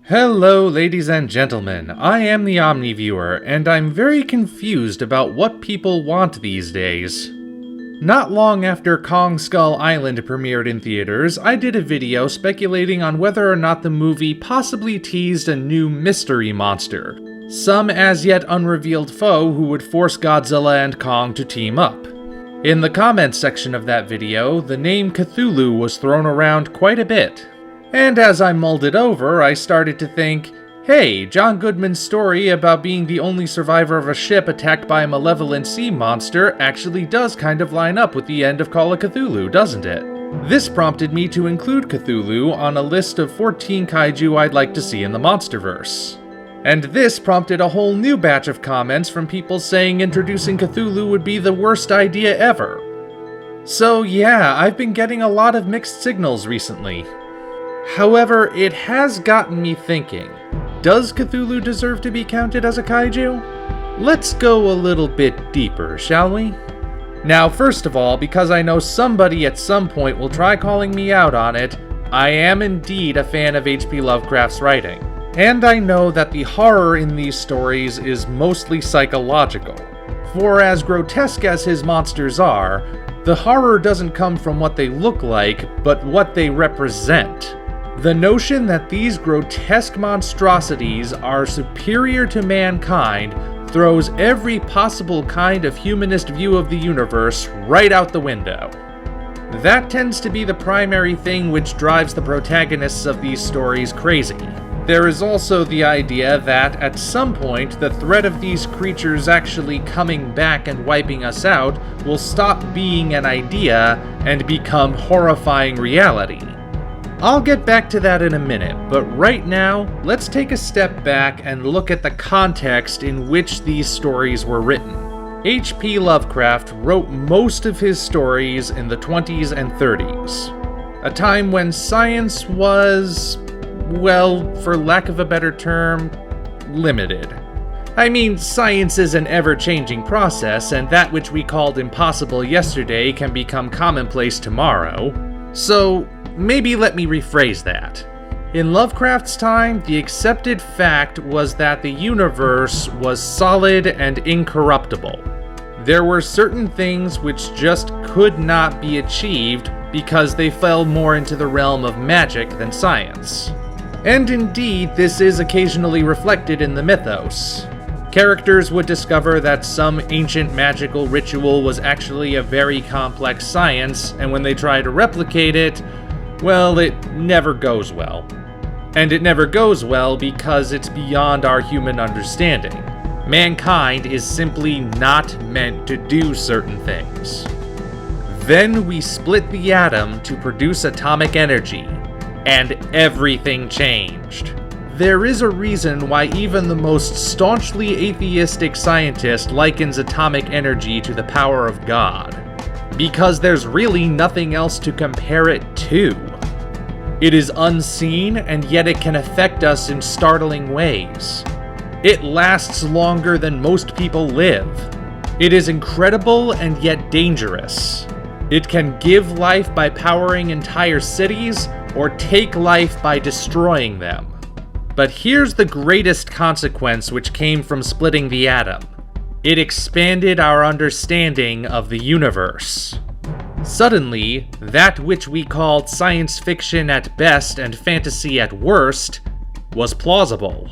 Hello, ladies and gentlemen. I am the Omni Viewer, and I'm very confused about what people want these days. Not long after Kong Skull Island premiered in theaters, I did a video speculating on whether or not the movie possibly teased a new mystery monster, some as yet unrevealed foe who would force Godzilla and Kong to team up. In the comments section of that video, the name Cthulhu was thrown around quite a bit. And as I mulled it over, I started to think, hey, John Goodman's story about being the only survivor of a ship attacked by a malevolent sea monster actually does kind of line up with the end of Call of Cthulhu, doesn't it? This prompted me to include Cthulhu on a list of 14 kaiju I'd like to see in the Monsterverse. And this prompted a whole new batch of comments from people saying introducing Cthulhu would be the worst idea ever. So yeah, I've been getting a lot of mixed signals recently. However, it has gotten me thinking, does Cthulhu deserve to be counted as a kaiju? Let's go a little bit deeper, shall we? Now, first of all, because I know somebody at some point will try calling me out on it, I am indeed a fan of H.P. Lovecraft's writing. And I know that the horror in these stories is mostly psychological. For as grotesque as his monsters are, the horror doesn't come from what they look like, but what they represent. The notion that these grotesque monstrosities are superior to mankind throws every possible kind of humanist view of the universe right out the window. That tends to be the primary thing which drives the protagonists of these stories crazy. There is also the idea that, at some point, the threat of these creatures actually coming back and wiping us out will stop being an idea and become horrifying reality. I'll get back to that in a minute, but right now, let's take a step back and look at the context in which these stories were written. H.P. Lovecraft wrote most of his stories in the 20s and 30s, a time when science was, well, for lack of a better term, limited. I mean, science is an ever-changing process, and that which we called impossible yesterday can become commonplace tomorrow. So, maybe let me rephrase that. In Lovecraft's time, the accepted fact was that the universe was solid and incorruptible. There were certain things which just could not be achieved because they fell more into the realm of magic than science. And indeed, this is occasionally reflected in the mythos. Characters would discover that some ancient magical ritual was actually a very complex science, and when they try to replicate it, well, it never goes well. And it never goes well because it's beyond our human understanding. Mankind is simply not meant to do certain things. Then we split the atom to produce atomic energy, and everything changed. There is a reason why even the most staunchly atheistic scientist likens atomic energy to the power of God. Because there's really nothing else to compare it to. It is unseen, and yet it can affect us in startling ways. It lasts longer than most people live. It is incredible and yet dangerous. It can give life by powering entire cities, or take life by destroying them. But here's the greatest consequence which came from splitting the atom. It expanded our understanding of the universe. Suddenly, that which we called science fiction at best and fantasy at worst was plausible.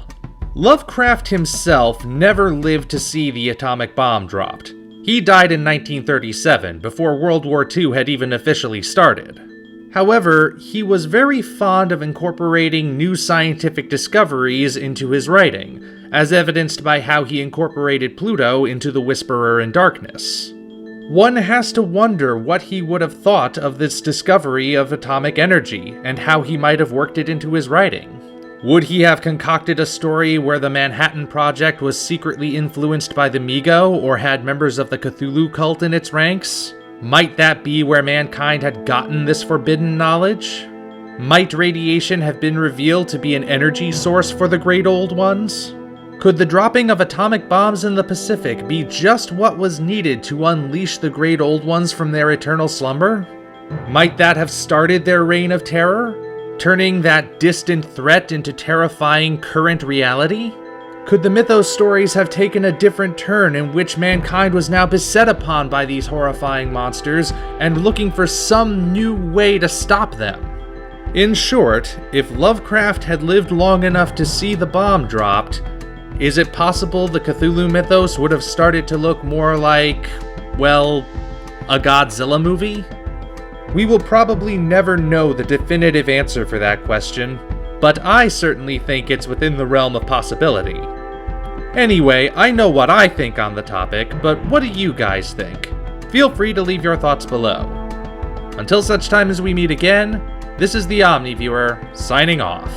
Lovecraft himself never lived to see the atomic bomb dropped. He died in 1937, before World War II had even officially started. However, he was very fond of incorporating new scientific discoveries into his writing, as evidenced by how he incorporated Pluto into The Whisperer in Darkness. One has to wonder what he would have thought of this discovery of atomic energy, and how he might have worked it into his writing. Would he have concocted a story where the Manhattan Project was secretly influenced by the Mi-Go, or had members of the Cthulhu cult in its ranks? Might that be where mankind had gotten this forbidden knowledge? Might radiation have been revealed to be an energy source for the Great Old Ones? Could the dropping of atomic bombs in the Pacific be just what was needed to unleash the Great Old Ones from their eternal slumber? Might that have started their reign of terror? turning that distant threat into terrifying current reality? Could the mythos stories have taken a different turn in which mankind was now beset upon by these horrifying monsters and looking for some new way to stop them? In short, if Lovecraft had lived long enough to see the bomb dropped, is it possible the Cthulhu mythos would have started to look more like, well, a Godzilla movie? We will probably never know the definitive answer for that question, but I certainly think it's within the realm of possibility. Anyway, I know what I think on the topic, but what do you guys think? Feel free to leave your thoughts below. Until such time as we meet again, this is the Omni Viewer, signing off.